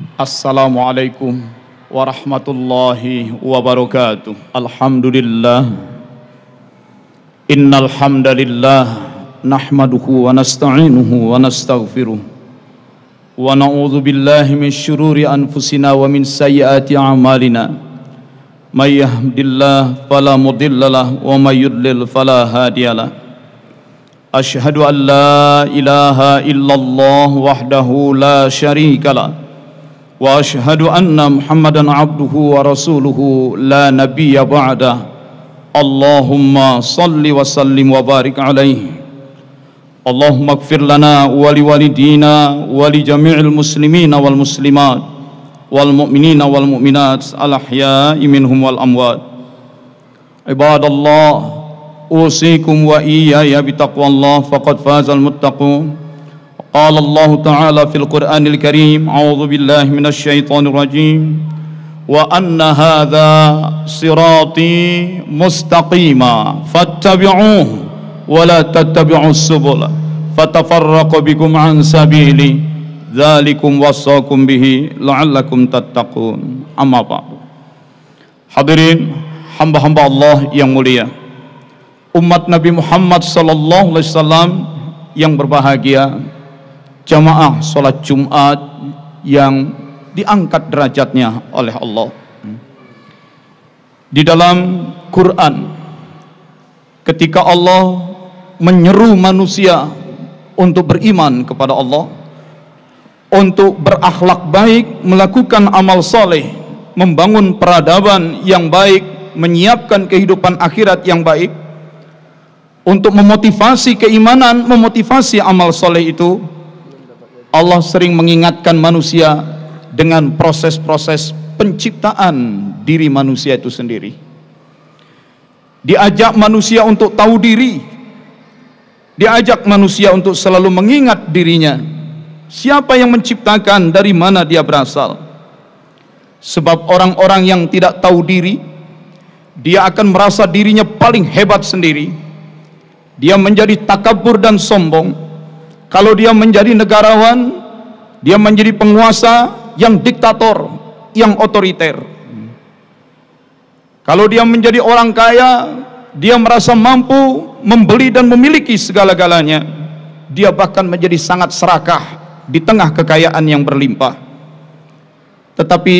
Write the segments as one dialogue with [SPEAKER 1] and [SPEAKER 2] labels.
[SPEAKER 1] Assalamualaikum warahmatullahi wabarakatuh. Alhamdulillah. Innal hamdalillah nahmaduhu wa nasta'inuhu wa nastaghfiruh. Wa na'udzu billahi min syururi anfusina wa min sayyiati a'malina. May yahdihillahu fala mudhillalah wa may yudlil fala hadiyalah. Asyhadu an la ilaha illallah wahdahu la syarikalah. Wa asyhadu anna Muhammadan abduhu wa rasuluhu la nabiyya ba'dah. Allahumma salli wa sallim wa barik alaihi. Allahumma ighfir lana wa li walidina wa li jami'il muslimina wal muslimat wal mu'minina wal mu'minat al ahya'i minhum wal amwat. Ibadallah, usikum wa iyaya bitaqwallah faqad fazal muttaqun. قال الله تعالى في القرآن الكريم أعوذ بالله من الشيطان الرجيم وأن هذا صراطي مستقيما فاتبعوه ولا تتبعوا السبل فتفرق بكم عن سبيلي ذلكم وصاكم به لعلكم تتقون. Amma ba'du. Hadirin hamba-hamba Allah yang mulia, umat Nabi Muhammad sallallahu alaihi wasallam yang berbahagia, jamaah sholat Jumat yang diangkat derajatnya oleh Allah. Di dalam Quran, ketika Allah menyeru manusia untuk beriman kepada Allah, untuk berakhlak baik, melakukan amal soleh, membangun peradaban yang baik, menyiapkan kehidupan akhirat yang baik, untuk memotivasi keimanan, memotivasi amal soleh itu, Allah sering mengingatkan manusia dengan proses-proses penciptaan diri manusia itu sendiri. Diajak manusia untuk tahu diri, diajak manusia untuk selalu mengingat dirinya, siapa yang menciptakan, dari mana dia berasal. Sebab orang-orang yang tidak tahu diri, dia akan merasa dirinya paling hebat sendiri. Dia menjadi takabur dan sombong. Kalau dia menjadi negarawan, dia menjadi penguasa yang diktator, yang otoriter. Kalau dia menjadi orang kaya, dia merasa mampu membeli dan memiliki segala-galanya. Dia bahkan menjadi sangat serakah di tengah kekayaan yang berlimpah. Tetapi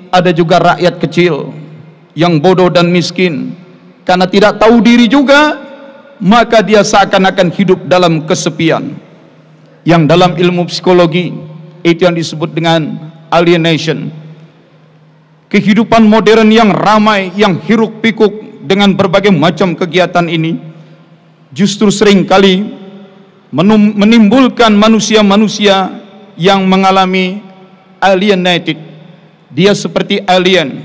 [SPEAKER 1] ada juga rakyat kecil yang bodoh dan miskin. Karena tidak tahu diri juga, maka dia seakan-akan hidup dalam kesepian. Yang dalam ilmu psikologi itu yang disebut dengan alienation. Kehidupan modern yang ramai, yang hiruk pikuk dengan berbagai macam kegiatan ini, justru seringkali menimbulkan manusia-manusia yang mengalami alienated. Dia seperti alien,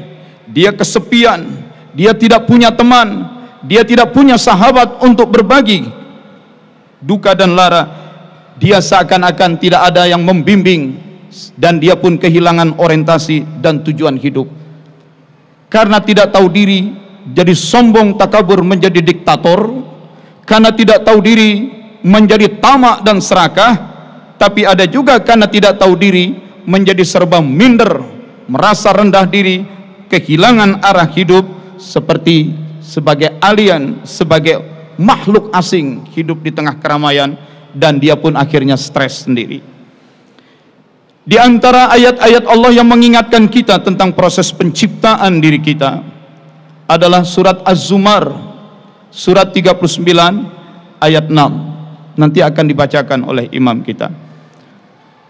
[SPEAKER 1] dia kesepian, dia tidak punya teman, dia tidak punya sahabat untuk berbagi duka dan lara. Dia seakan-akan tidak ada yang membimbing, dan dia pun kehilangan orientasi dan tujuan hidup. Karena tidak tahu diri, jadi sombong takabur, menjadi diktator. Karena tidak tahu diri, menjadi tamak dan serakah. Tapi ada juga karena tidak tahu diri, menjadi serba minder, merasa rendah diri, kehilangan arah hidup, seperti sebagai alien, sebagai makhluk asing hidup di tengah keramaian. Dan dia pun akhirnya stres sendiri. Di antara ayat-ayat Allah yang mengingatkan kita tentang proses penciptaan diri kita adalah surat Az-Zumar, surat 39 ayat 6. Nanti akan dibacakan oleh imam kita.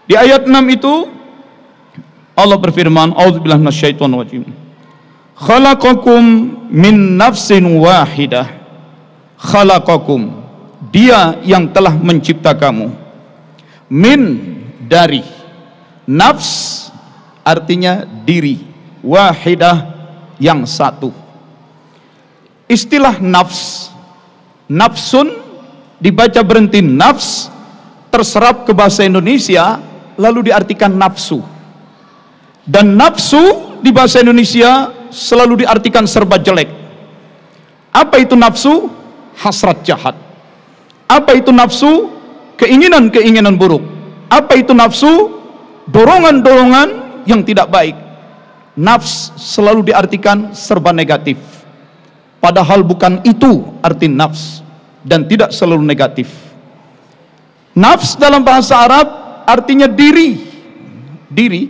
[SPEAKER 1] Di ayat 6 itu Allah berfirman, A'udzubillahi minasyaitonir rajim. Khalaqakum min nafsin wahidah. Khalaqakum, dia yang telah mencipta kamu. Min, dari. Nafs artinya diri. Wahidah, yang satu. Istilah nafs, nafsun dibaca berhenti nafs, terserap ke bahasa Indonesia lalu diartikan nafsu. Dan nafsu di bahasa Indonesia selalu diartikan serba jelek. Apa itu nafsu? Hasrat jahat. Apa itu nafsu? Keinginan-keinginan buruk. Apa itu nafsu? Dorongan-dorongan yang tidak baik. Nafs selalu diartikan serba negatif, padahal bukan itu arti nafs, dan tidak selalu negatif. Nafs dalam bahasa Arab artinya diri. Diri,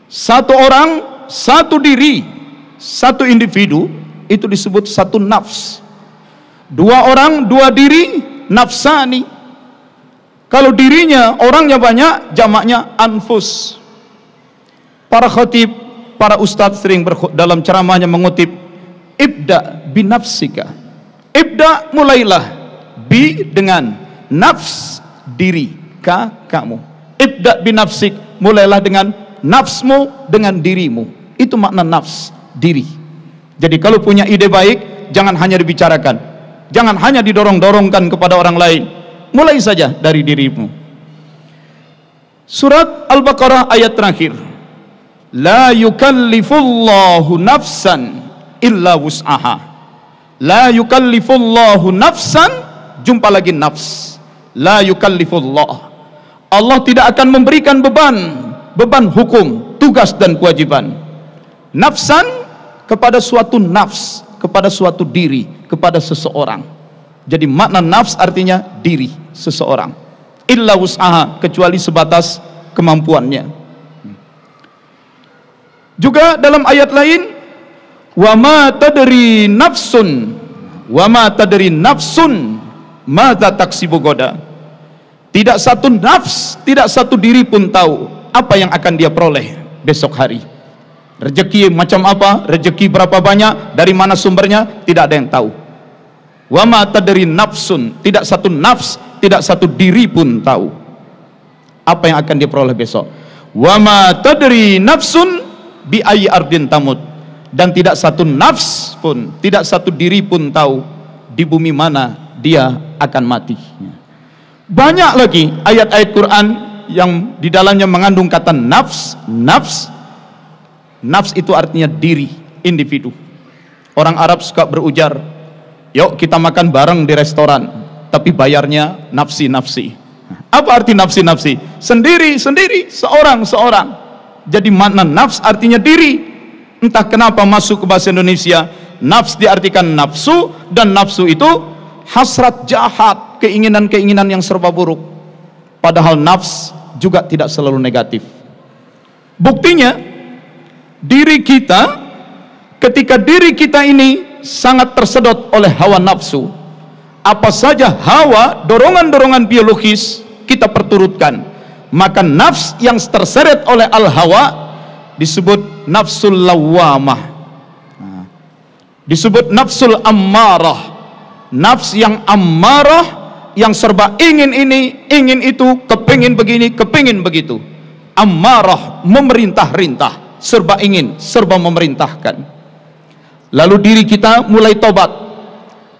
[SPEAKER 1] satu orang, satu diri, satu individu, itu disebut satu nafs. Dua orang, dua diri, nafsani. Kalau dirinya, orangnya banyak, jamaknya anfus. Para khatib, para ustadz sering dalam ceramahnya mengutip, ibda binafsika. Ibda, mulailah, bi dengan, nafs, diri, kamu. Ibda binafsik, mulailah dengan nafsmu, dengan dirimu. Itu makna nafs, diri. Jadi kalau punya ide baik, jangan hanya dibicarakan, jangan hanya didorong-dorongkan kepada orang lain, mulai saja dari dirimu. Surat Al-Baqarah ayat terakhir, la yukallifullahu nafsan illa wus'aha. La yukallifullahu nafsan, jumpa lagi nafs. La yukallifullah, Allah tidak akan memberikan beban hukum, tugas dan kewajiban. Nafsan, kepada suatu nafs, kepada suatu diri, kepada seseorang. Jadi makna nafs artinya diri seseorang. Illa wus'aha, kecuali sebatas kemampuannya. Juga dalam ayat lain, wa ma tadri nafsun, wa ma tadri nafsun madza taksibu goda. Tidak satu nafs, tidak satu diri pun tahu apa yang akan dia peroleh besok hari. Rezeki macam apa, rezeki berapa banyak, dari mana sumbernya, tidak ada yang tahu. Wa ma tadri nafsun, tidak satu nafs, tidak satu diri pun tahu apa yang akan dia peroleh besok. Wa ma tadri nafsun bi ayyi ardin tamut, dan tidak satu nafs pun, tidak satu diri pun tahu di bumi mana dia akan mati. Banyak lagi ayat-ayat Quran yang di dalamnya mengandung kata nafs. Nafs itu artinya diri, individu. Orang Arab suka berujar, yuk kita makan bareng di restoran, tapi bayarnya nafsi-nafsi. Apa arti nafsi-nafsi? Sendiri, seorang. Jadi makna nafs artinya diri. Entah kenapa masuk ke bahasa Indonesia, nafs diartikan nafsu, dan nafsu itu hasrat jahat, keinginan-keinginan yang serba buruk. Padahal nafs juga tidak selalu negatif. Buktinya, diri kita, ketika diri kita ini sangat tersedot oleh hawa nafsu, apa saja hawa, dorongan-dorongan biologis kita perturutkan, maka nafs yang terseret oleh al-hawa disebut nafsul lawamah, disebut nafsul ammarah. Nafs yang ammarah, yang serba ingin ini, ingin itu, kepingin begini, kepingin begitu. Ammarah, memerintah-rintah, serba ingin, serba memerintahkan. Lalu diri kita mulai tobat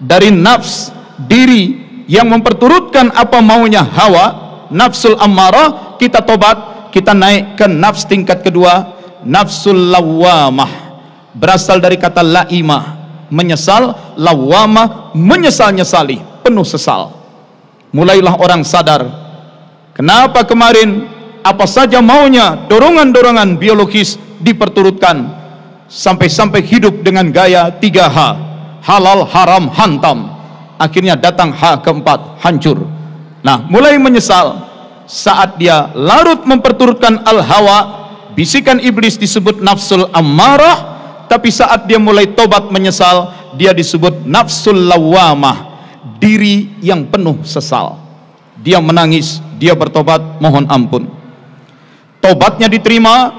[SPEAKER 1] dari nafs, diri yang memperturutkan apa maunya hawa, nafsul ammarah, kita tobat, kita naik ke nafs tingkat kedua, nafsul lawamah. Berasal dari kata laimah, menyesal, lawamah, menyesal-nyesali, penuh sesal. Mulailah orang sadar, kenapa kemarin apa saja maunya, dorongan-dorongan biologis diperturutkan, sampai-sampai hidup dengan gaya 3H, halal, haram, hantam. Akhirnya datang H keempat, hancur. Nah, mulai menyesal saat dia larut memperturutkan al-hawa. Bisikan iblis disebut nafsul ammarah, tapi saat dia mulai tobat menyesal, dia disebut nafsul lawamah, diri yang penuh sesal. Dia menangis, dia bertobat, mohon ampun. Tobatnya diterima,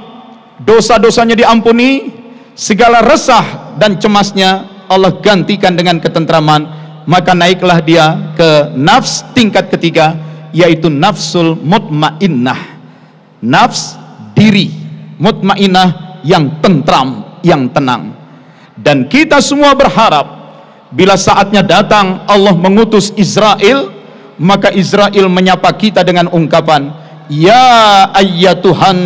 [SPEAKER 1] dosa-dosanya diampuni, segala resah dan cemasnya Allah gantikan dengan ketentraman. Maka naiklah dia ke nafs tingkat ketiga, yaitu nafsul mutmainnah, nafs diri mutmainnah yang tentram, yang tenang. Dan kita semua berharap bila saatnya datang Allah mengutus Israel, maka Israel menyapa kita dengan ungkapan, ya ayyatuhan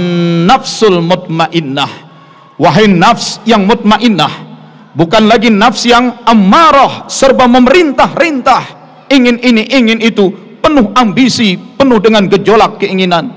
[SPEAKER 1] nafsul mutmainnah, wahai nafs yang mutmainnah. Bukan lagi nafs yang ammarah, serba memerintah-rintah, ingin ini, ingin itu, penuh ambisi, penuh dengan gejolak keinginan.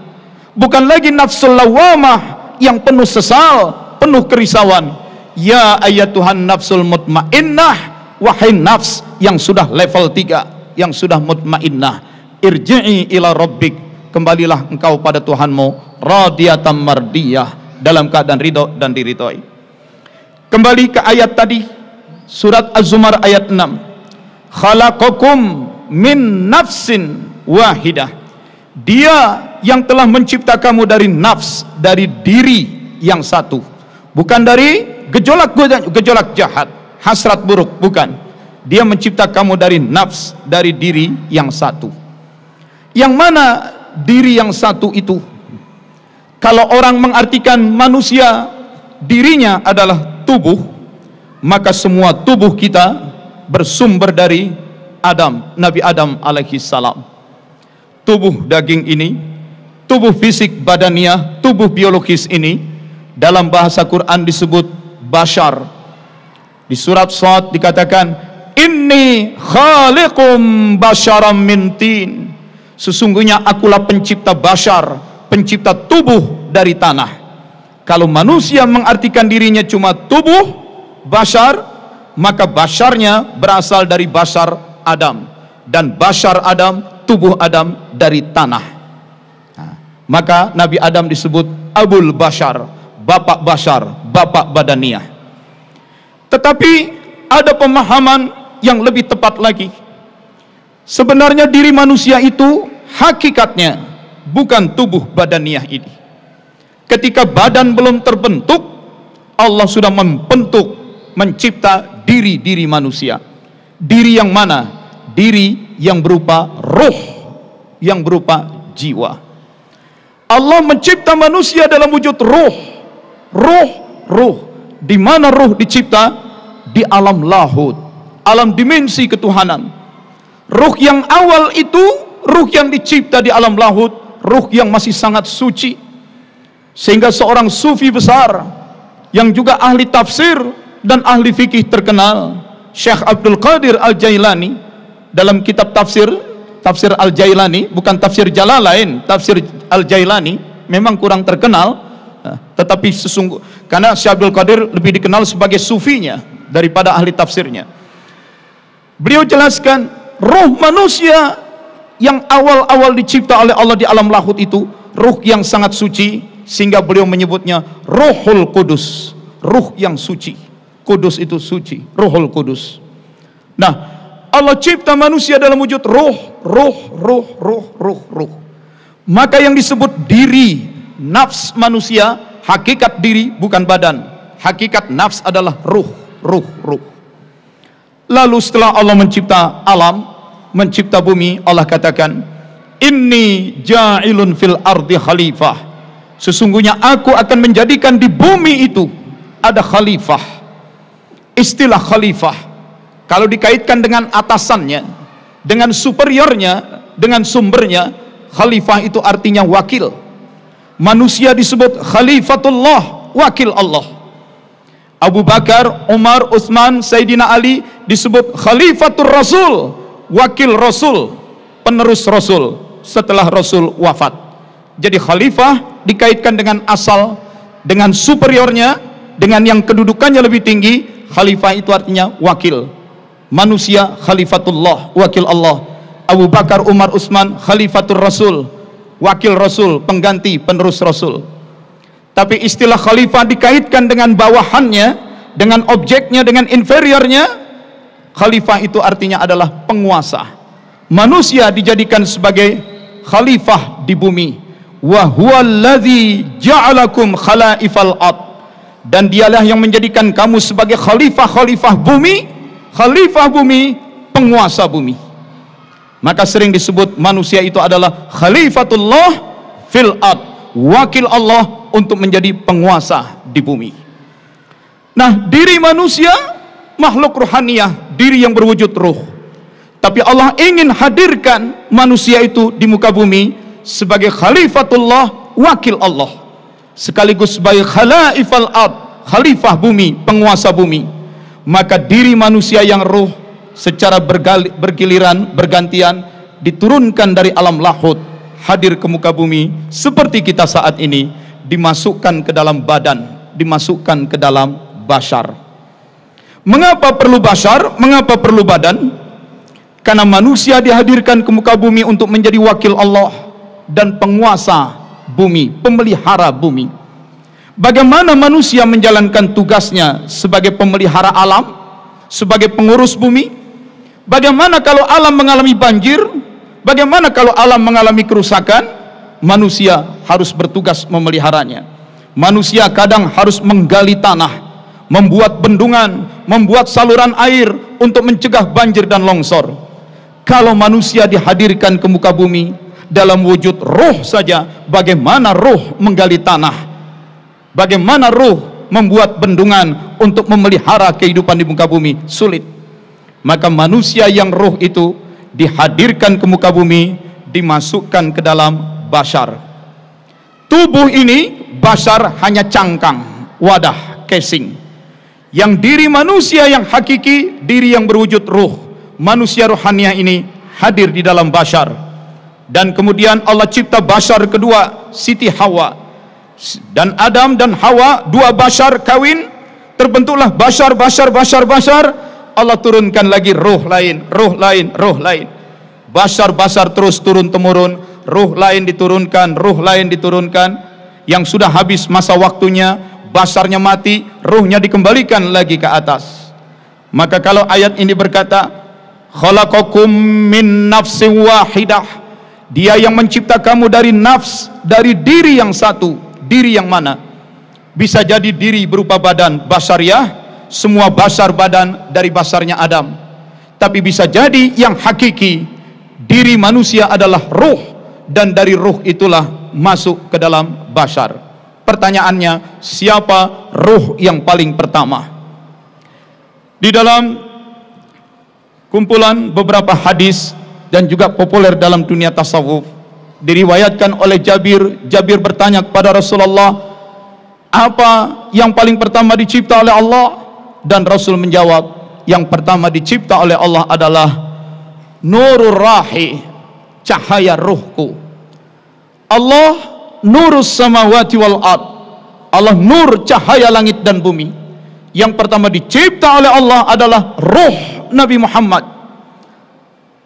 [SPEAKER 1] Bukan lagi nafsul lawamah yang penuh sesal, penuh kerisauan. Ya ayatuhan nafsul mutmainnah, wahai nafs yang sudah level 3, yang sudah mutmainnah, irji'i ila rabbik, kembalilah engkau pada Tuhanmu, radiyatan mardiyah, dalam keadaan ridho dan diridhoi. Kembali ke ayat tadi, surat Az-Zumar ayat 6. Khalaqakum min nafsin wahidah. Dia yang telah mencipta kamu dari nafs, dari diri yang satu, bukan dari gejolak jahat, hasrat buruk, bukan. Dia mencipta kamu dari nafs, dari diri yang satu. Yang mana diri yang satu itu? Kalau orang mengartikan manusia dirinya adalah tubuh, maka semua tubuh kita bersumber dari Adam, Nabi Adam alaihi salam. Tubuh daging ini, tubuh fisik badaniah, tubuh biologis ini, dalam bahasa Quran disebut bashar. Di surat Shad dikatakan, inni khaliqum basharam min tin, sesungguhnya akulah pencipta bashar, pencipta tubuh dari tanah. Kalau manusia mengartikan dirinya cuma tubuh bashar, maka basharnya berasal dari bashar Adam, dan bashar Adam, tubuh Adam dari tanah. Maka Nabi Adam disebut Abul Bashar, bapak bashar, bapak badaniah. Tetapi ada pemahaman yang lebih tepat lagi. Sebenarnya diri manusia itu hakikatnya bukan tubuh badaniah ini. Ketika badan belum terbentuk, Allah sudah membentuk, mencipta diri manusia. Diri yang mana? Diri yang berupa ruh, yang berupa jiwa. Allah mencipta manusia dalam wujud ruh. Ruh. Di mana ruh dicipta? Di alam lahut, alam dimensi ketuhanan. Ruh yang awal itu, ruh yang dicipta di alam lahut, ruh yang masih sangat suci. Sehingga seorang sufi besar yang juga ahli tafsir dan ahli fikih terkenal, Syekh Abdul Qadir Al-Jailani, dalam kitab tafsir Al-Jailani, bukan tafsir Jalalain, tafsir Al-Jailani, memang kurang terkenal, tetapi karena Syekh Abdul Qadir lebih dikenal sebagai sufinya daripada ahli tafsirnya. Beliau jelaskan, ruh manusia yang awal-awal dicipta oleh Allah di alam lahut itu ruh yang sangat suci, sehingga beliau menyebutnya Ruhul Kudus, ruh yang suci. Kudus itu suci, Ruhul Kudus. Nah, Allah cipta manusia dalam wujud ruh. Maka yang disebut diri, nafs manusia, hakikat diri bukan badan. Hakikat nafs adalah ruh. Lalu setelah Allah mencipta alam, mencipta bumi, Allah katakan, inni ja'ilun fil ardi khalifah, sesungguhnya aku akan menjadikan di bumi itu ada khalifah. Istilah khalifah, kalau dikaitkan dengan atasannya, dengan superiornya, dengan sumbernya, khalifah itu artinya wakil. Manusia disebut khalifatullah, wakil Allah. Abu Bakar, Umar, Utsman, Sayyidina Ali disebut khalifatul Rasul, wakil Rasul, penerus Rasul setelah Rasul wafat. Jadi khalifah dikaitkan dengan asal, dengan superiornya, dengan yang kedudukannya lebih tinggi. Khalifah itu artinya wakil. Manusia khalifatullah, wakil Allah. Abu Bakar, Umar, Utsman khalifatul Rasul, wakil Rasul, pengganti penerus Rasul. Tapi istilah khalifah dikaitkan dengan bawahannya, dengan objeknya, dengan inferiornya. Khalifah itu artinya adalah penguasa. Manusia dijadikan sebagai khalifah di bumi. Wa huwallazi ja'alakum khalaifal ard, dan dialah yang menjadikan kamu sebagai khalifah bumi, penguasa bumi. Maka sering disebut manusia itu adalah khalifatullah fil ard, wakil Allah untuk menjadi penguasa di bumi. Nah, diri manusia makhluk ruhaniyah, diri yang berwujud ruh. Tapi Allah ingin hadirkan manusia itu di muka bumi sebagai khalifatullah, wakil Allah, sekaligus sebagai khalaifal ard, khalifah bumi, penguasa bumi. Maka diri manusia yang ruh secara bergiliran, bergantian diturunkan dari alam lahut, hadir ke muka bumi seperti kita saat ini, dimasukkan ke dalam badan, dimasukkan ke dalam bashar. Mengapa perlu bashar? Mengapa perlu badan? Karena manusia dihadirkan ke muka bumi untuk menjadi wakil Allah dan penguasa bumi, pemelihara bumi. Bagaimana manusia menjalankan tugasnya sebagai pemelihara alam, sebagai pengurus bumi? Bagaimana kalau alam mengalami banjir? Bagaimana kalau alam mengalami kerusakan? Manusia harus bertugas memeliharanya. Manusia kadang harus menggali tanah, membuat bendungan, membuat saluran air untuk mencegah banjir dan longsor. Kalau manusia dihadirkan ke muka bumi dalam wujud roh saja, bagaimana roh menggali tanah? Bagaimana roh membuat bendungan untuk memelihara kehidupan di muka bumi? Sulit. Maka manusia yang roh itu dihadirkan ke muka bumi, dimasukkan ke dalam bashar. Tubuh ini, bashar, hanya cangkang, wadah, casing. Yang diri manusia yang hakiki, diri yang berwujud ruh, manusia rohaniah ini hadir di dalam bashar. Dan kemudian Allah cipta bashar kedua, Siti Hawa. Dan Adam dan Hawa, dua bashar kawin, terbentuklah bashar. Allah turunkan lagi roh lain, roh lain, roh lain. Bashar terus turun temurun, roh lain diturunkan, roh lain diturunkan. Yang sudah habis masa waktunya, basharnya mati, ruhnya dikembalikan lagi ke atas. Maka kalau ayat ini berkata, khalaqakum min nafsin wahidah, dia yang mencipta kamu dari nafs, dari diri yang satu. Diri yang mana? Bisa jadi diri berupa badan basyariah, semua bashar badan dari basharnya Adam. Tapi bisa jadi yang hakiki, diri manusia adalah ruh, dan dari ruh itulah masuk ke dalam bashar. Pertanyaannya, siapa ruh yang paling pertama? Di dalam kumpulan beberapa hadis dan juga populer dalam dunia tasawuf, diriwayatkan oleh Jabir bertanya kepada Rasulullah, apa yang paling pertama dicipta oleh Allah? Dan Rasul menjawab, yang pertama dicipta oleh Allah adalah nurur rahi, cahaya ruhku. Allah nurus samawati wal ard, Allah nur cahaya langit dan bumi. Yang pertama dicipta oleh Allah adalah ruh Nabi Muhammad.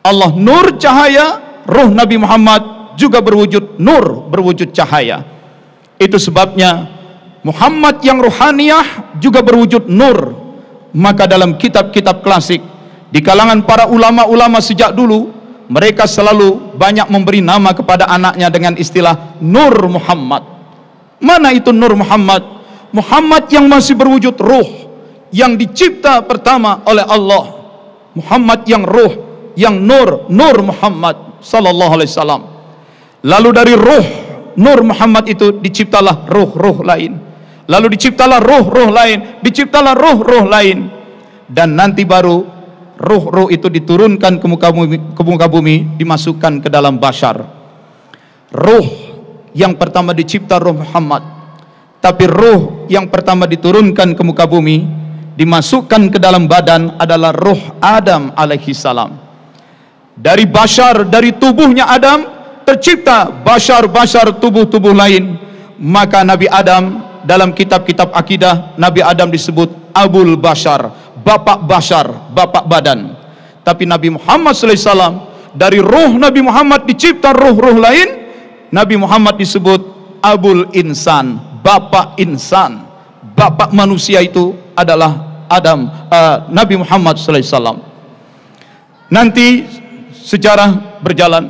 [SPEAKER 1] Allah nur cahaya, ruh Nabi Muhammad juga berwujud nur, berwujud cahaya. Itu sebabnya Muhammad yang ruhaniyah juga berwujud nur. Maka dalam kitab-kitab klasik, di kalangan para ulama-ulama sejak dulu, mereka selalu banyak memberi nama kepada anaknya dengan istilah Nur Muhammad. Mana itu Nur Muhammad? Muhammad yang masih berwujud ruh, yang dicipta pertama oleh Allah. Muhammad yang ruh, yang nur, Nur Muhammad sallallahu alaihi wasallam. Lalu dari ruh Nur Muhammad itu diciptalah ruh-ruh lain. Lalu diciptalah ruh-ruh lain, diciptalah ruh-ruh lain. Dan nanti baru ruh-ruh itu diturunkan ke muka bumi, dimasukkan ke dalam bashar. Ruh yang pertama dicipta ruh Muhammad, tapi ruh yang pertama diturunkan ke muka bumi, dimasukkan ke dalam badan adalah ruh Adam alaihi salam. Dari bashar, dari tubuhnya Adam tercipta bashar-bashar, tubuh-tubuh lain. Maka Nabi Adam, dalam kitab-kitab akidah, Nabi Adam disebut Abul Bashar, bapak bashar, bapak badan. Tapi Nabi Muhammad SAW, dari ruh Nabi Muhammad dicipta ruh-ruh lain. Nabi Muhammad disebut Abul Insan, bapak insan. Bapak manusia itu adalah Adam, Nabi Muhammad SAW. Nanti sejarah berjalan,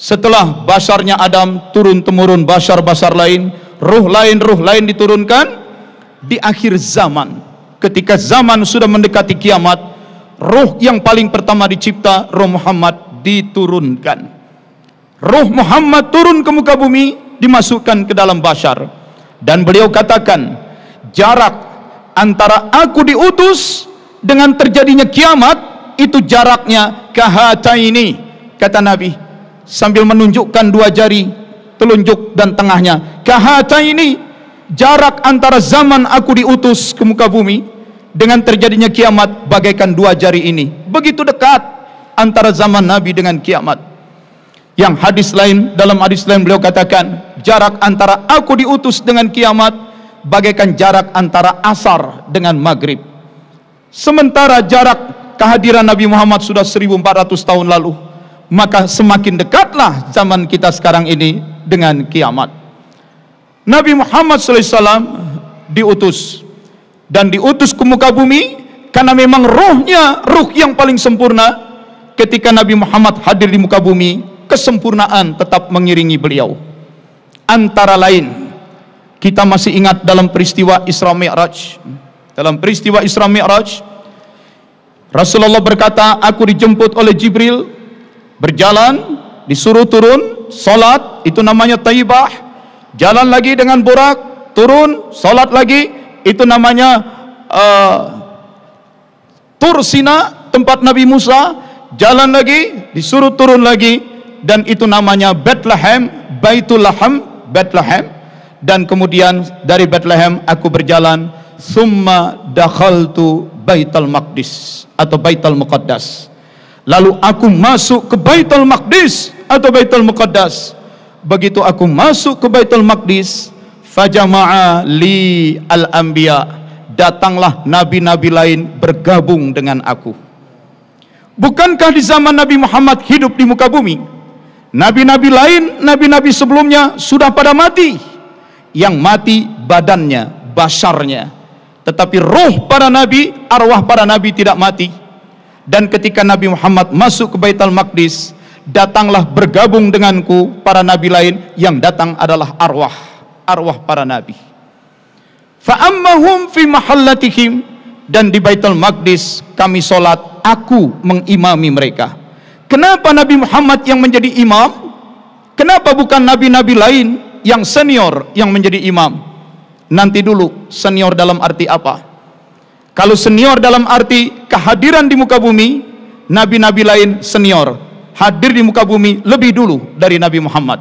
[SPEAKER 1] setelah basharnya Adam turun temurun bashar-bashar lain, ruh lain diturunkan. Di akhir zaman, ketika zaman sudah mendekati kiamat, ruh yang paling pertama dicipta, ruh Muhammad, diturunkan. Ruh Muhammad turun ke muka bumi, dimasukkan ke dalam bashar. Dan beliau katakan, jarak antara aku diutus dengan terjadinya kiamat, itu jaraknya kahataini, kata Nabi, sambil menunjukkan dua jari telunjuk dan tengahnya. Kahataini, jarak antara zaman aku diutus ke muka bumi dengan terjadinya kiamat bagaikan dua jari ini. Begitu dekat antara zaman Nabi dengan kiamat. Yang hadis lain, dalam hadis lain beliau katakan, jarak antara aku diutus dengan kiamat bagaikan jarak antara asar dengan maghrib. Sementara jarak kehadiran Nabi Muhammad sudah 1400 tahun lalu, maka semakin dekatlah zaman kita sekarang ini dengan kiamat. Nabi Muhammad SAW diutus, dan diutus ke muka bumi karena memang ruhnya ruh yang paling sempurna. Ketika Nabi Muhammad hadir di muka bumi, kesempurnaan tetap mengiringi beliau. Antara lain, kita masih ingat dalam peristiwa Isra Mi'raj. Dalam peristiwa Isra Mi'raj, Rasulullah berkata, aku dijemput oleh Jibril, berjalan, disuruh turun, salat, itu namanya taibah. Jalan lagi dengan burak, turun, salat lagi, itu namanya Tur Sina, tempat Nabi Musa. Jalan lagi, disuruh turun lagi, dan itu namanya Bethlehem, Baitul Laham, Bethlehem. Dan kemudian dari Bethlehem aku berjalan, summa dakhaltu Baitul Maqdis atau Baitul Muqaddas. Lalu aku masuk ke Baitul Maqdis atau Baitul Muqaddas. Begitu aku masuk ke Baitul Maqdis, fajama'a li al-anbiya, datanglah nabi-nabi lain bergabung dengan aku. Bukankah di zaman Nabi Muhammad hidup di muka bumi, nabi-nabi lain, nabi-nabi sebelumnya sudah pada mati? Yang mati badannya, basarnya, tetapi roh para nabi, arwah para nabi tidak mati. Dan ketika Nabi Muhammad masuk ke Baitul Maqdis, datanglah bergabung denganku para nabi lain, yang datang adalah arwah para nabi. Fa'ammahum fi mahallatihim, dan di Baitul Maqdis kami solat, aku mengimami mereka. Kenapa Nabi Muhammad yang menjadi imam? Kenapa bukan nabi-nabi lain yang senior yang menjadi imam? Nanti dulu, senior dalam arti apa? Kalau senior dalam arti kehadiran di muka bumi, nabi-nabi lain senior, hadir di muka bumi lebih dulu dari Nabi Muhammad.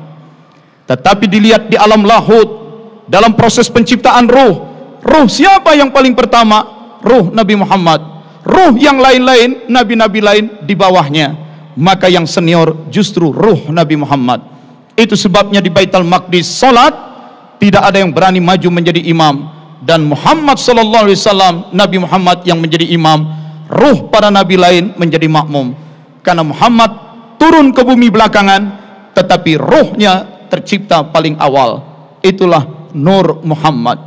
[SPEAKER 1] Tetapi dilihat di alam lahut, dalam proses penciptaan ruh siapa yang paling pertama? Ruh Nabi Muhammad. Ruh yang lain-lain, nabi-nabi lain di bawahnya. Maka yang senior justru ruh Nabi Muhammad. Itu sebabnya di Baitul Maqdis salat, tidak ada yang berani maju menjadi imam, dan Muhammad sallallahu alaihi wasallam, Nabi Muhammad yang menjadi imam, ruh para nabi lain menjadi makmum. Karena Muhammad turun ke bumi belakangan, tetapi ruhnya tercipta paling awal. Itulah Nur Muhammad.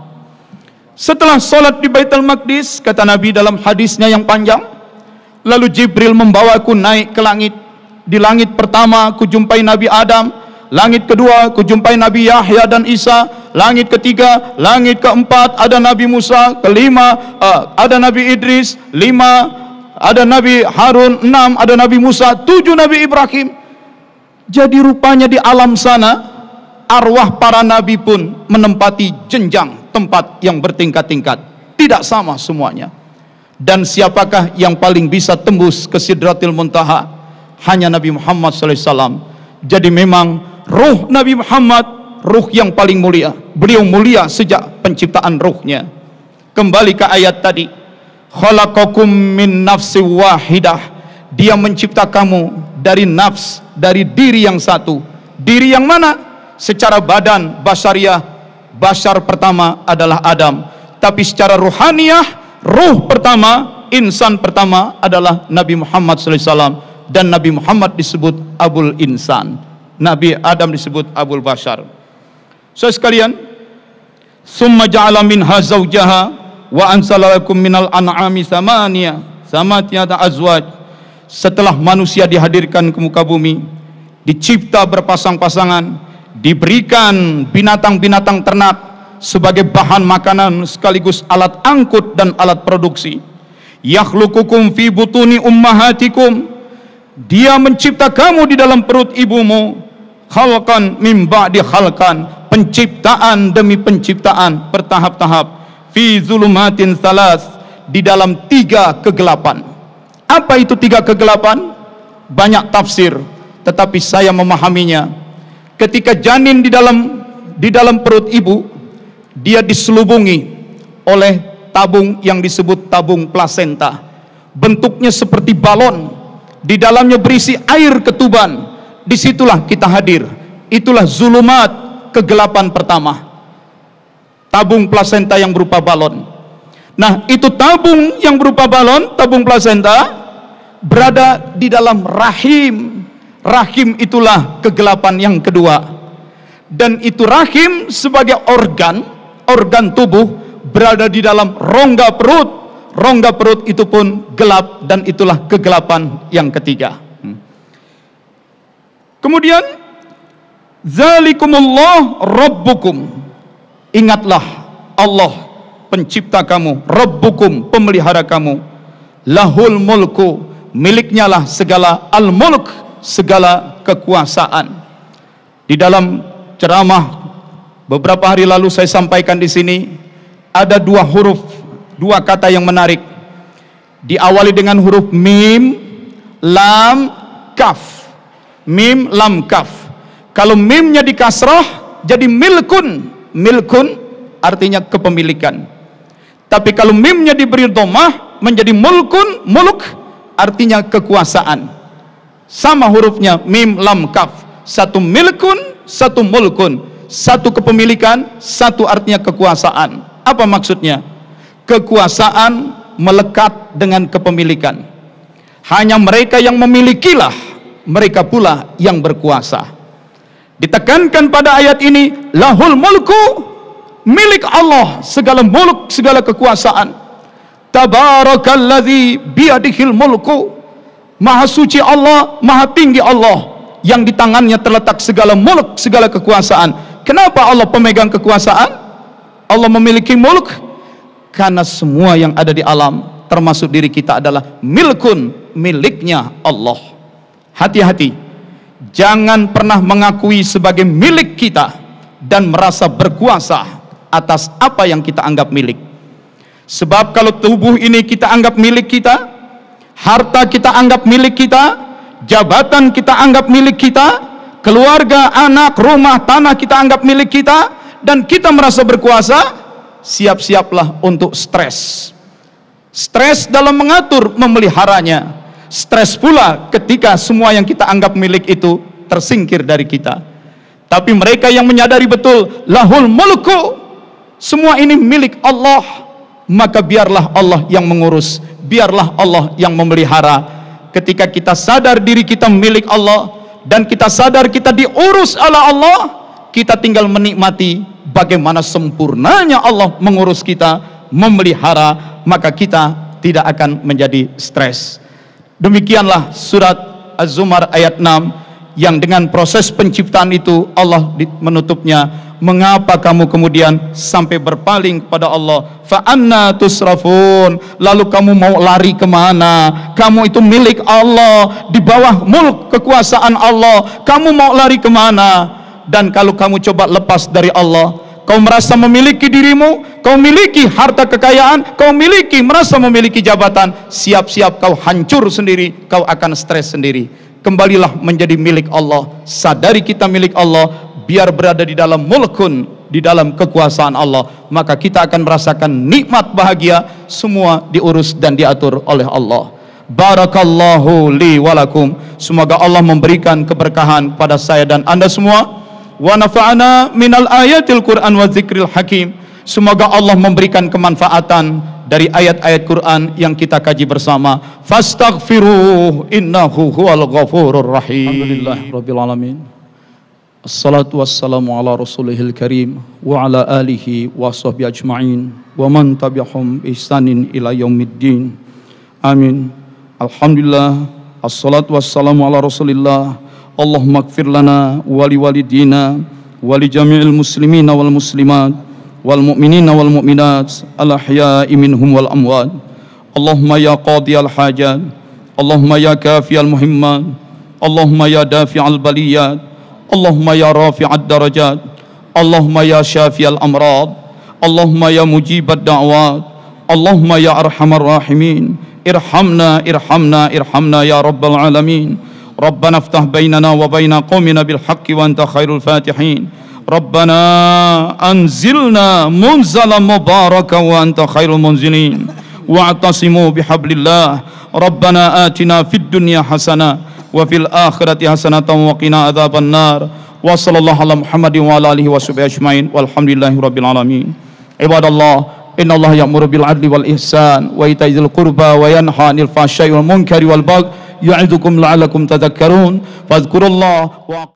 [SPEAKER 1] Setelah sholat di Baitul Maqdis, kata Nabi dalam hadisnya yang panjang, lalu Jibril membawaku naik ke langit. Di langit pertama ku jumpai Nabi Adam, langit kedua ku jumpai Nabi Yahya dan Isa, langit ketiga, langit keempat ada Nabi Musa, kelima ada Nabi Idris, lima ada Nabi Harun, enam ada Nabi Musa, tujuh Nabi Ibrahim. Jadi rupanya di alam sana arwah para nabi pun menempati jenjang tempat yang bertingkat-tingkat, tidak sama semuanya. Dan siapakah yang paling bisa tembus ke Sidratil Muntaha? Hanya Nabi Muhammad SAW. Jadi memang ruh Nabi Muhammad, ruh yang paling mulia. Beliau mulia sejak penciptaan ruhnya. Kembali ke ayat tadi, khalaqakum min nafsi wahidah, dia mencipta kamu dari nafs, dari diri yang satu. Diri yang mana? Secara badan, basariah, basar pertama adalah Adam, tapi secara ruhaniyah, ruh pertama, insan pertama adalah Nabi Muhammad SAW. Dan Nabi Muhammad disebut Abul Insan, Nabi Adam disebut Abul Bashar. Saudara sekalian, summa ja'ala minha zawjaha wa ansala lakum minal an'ami samatiyata azwaj. Setelah manusia dihadirkan ke muka bumi, dicipta berpasang-pasangan, diberikan binatang-binatang ternak sebagai bahan makanan sekaligus alat angkut dan alat produksi. Yakhluqukum fi butuni ummahatikum, dia mencipta kamu di dalam perut ibumu, khalqan min ba'di khalqan, penciptaan demi penciptaan bertahap-tahap, fi zulumatin salas, di dalam tiga kegelapan. Apa itu tiga kegelapan? Banyak tafsir, tetapi saya memahaminya. Ketika janin di dalam perut ibu, dia diselubungi oleh tabung yang disebut tabung plasenta. Bentuknya seperti balon, di dalamnya berisi air ketuban. Disitulah kita hadir. Itulah zulumat, kegelapan pertama, tabung plasenta yang berupa balon. Nah, itu tabung yang berupa balon, tabung plasenta, berada di dalam rahim. Rahim itulah kegelapan yang kedua. Dan itu rahim sebagai organ tubuh berada di dalam rongga perut. Rongga perut itu pun gelap, dan itulah kegelapan yang ketiga. Kemudian zalikumullah rabbukum, ingatlah Allah pencipta kamu, rabbukum pemelihara kamu, lahul mulku, miliknya lah segala al-mulk, segala kekuasaan. Di dalam ceramah beberapa hari lalu saya sampaikan di sini ada dua huruf, dua kata yang menarik. Diawali dengan huruf mim, lam, kaf. Mim, lam, kaf. Kalau mimnya di kasrah jadi milkun. Milkun artinya kepemilikan. Tapi kalau mimnya diberi dhammah menjadi mulkun, muluk artinya kekuasaan. Sama hurufnya mim, lam, kaf. Satu milkun, satu mulkun. Satu kepemilikan, satu artinya kekuasaan. Apa maksudnya? Kekuasaan melekat dengan kepemilikan. Hanya mereka yang memilikilah, mereka pula yang berkuasa. Ditekankan pada ayat ini, lahul mulku, milik Allah segala mulk, segala kekuasaan. Tabarakalladzi biyadihil mulku, maha suci Allah, maha tinggi Allah, yang di tangannya terletak segala mulk, segala kekuasaan. Kenapa Allah pemegang kekuasaan? Allah memiliki mulk karena semua yang ada di alam termasuk diri kita adalah milkun, miliknya Allah. Hati-hati, jangan pernah mengakui sebagai milik kita dan merasa berkuasa atas apa yang kita anggap milik. Sebab kalau tubuh ini kita anggap milik kita, harta kita anggap milik kita, jabatan kita anggap milik kita, keluarga, anak, rumah, tanah kita anggap milik kita, dan kita merasa berkuasa, siap-siaplah untuk stres. Stres dalam mengatur, memeliharanya. Stres pula ketika semua yang kita anggap milik itu tersingkir dari kita. Tapi mereka yang menyadari betul lahul mulku, semua ini milik Allah, maka biarlah Allah yang mengurus, biarlah Allah yang memelihara. Ketika kita sadar diri kita milik Allah dan kita sadar kita diurus oleh Allah, kita tinggal menikmati bagaimana sempurnanya Allah mengurus kita, memelihara, maka kita tidak akan menjadi stres. Demikianlah surat Az-Zumar ayat 6 yang dengan proses penciptaan itu Allah menutupnya. Mengapa kamu kemudian sampai berpaling kepada Allah? Fa anna tusrafun, lalu kamu mau lari kemana? Kamu itu milik Allah, di bawah mulk kekuasaan Allah, kamu mau lari kemana? Dan kalau kamu coba lepas dari Allah, kau merasa memiliki dirimu, kau miliki harta kekayaan, kau merasa memiliki jabatan, siap-siap kau hancur sendiri, kau akan stres sendiri. Kembalilah menjadi milik Allah, sadari kita milik Allah, biar berada di dalam mulkun, di dalam kekuasaan Allah, maka kita akan merasakan nikmat bahagia, semua diurus dan diatur oleh Allah. Barakallahu li walakum, semoga Allah memberikan keberkahan pada saya dan anda semua. Wa nafa'ana minal ayatil Qur'an wa zikril hakim, semoga Allah memberikan kemanfaatan dari ayat-ayat Quran yang kita kaji bersama. Fastaghfiruh innahu huwal ghafurur rahim. Alhamdulillah rabbil alamin. Assalatu wassalamu ala rasulihil karim wa ala alihi wa sahbihi ajma'in wa man tabi'ahum bi ihsanin ila yaumiddin. Amin. Alhamdulillah, assalatu wassalamu ala rasulillah. Allahumma ighfir lana wa li walidina wa li jami'il muslimina wal muslimat wal mu'minina wal mu'minat al ahya'i minhum wal amwat. Allahumma ya qadiyal hajat, Allahumma ya kafiyal muhimmat, Allahumma ya dafi'al baliyat, Allahumma ya rafi'ad darajat, Allahumma ya syafiyal amrad, Allahumma ya mujibad da'wat, Allahumma ya arhamar rahimin, irhamna irhamna irhamna ya rabbal alamin. Rabbana iftah bainana wa baina qaumina bil haqqi wa anta khairul fatihin. Rabbana anzilna munzalan mubarakan wa anta khairul munzilin. Wa'tasimu bihablillah. Rabbana atina fid dunya hasanah wa fil akhirati hasanatan wa qina adzaban nar. Wa sallallahu ala Muhammadin wa ala alihi wa sahbihi ajmain. Walhamdulillahi rabbil alamin. Ibadallah, inna Allah ya'muru bil adli wal ihsan wa ita'i dzil qurba wa yanha 'anil fahsya'i wal munkari wal baghi ya'idukum la'allakum tadhakkarun. Fadhkurullaha wa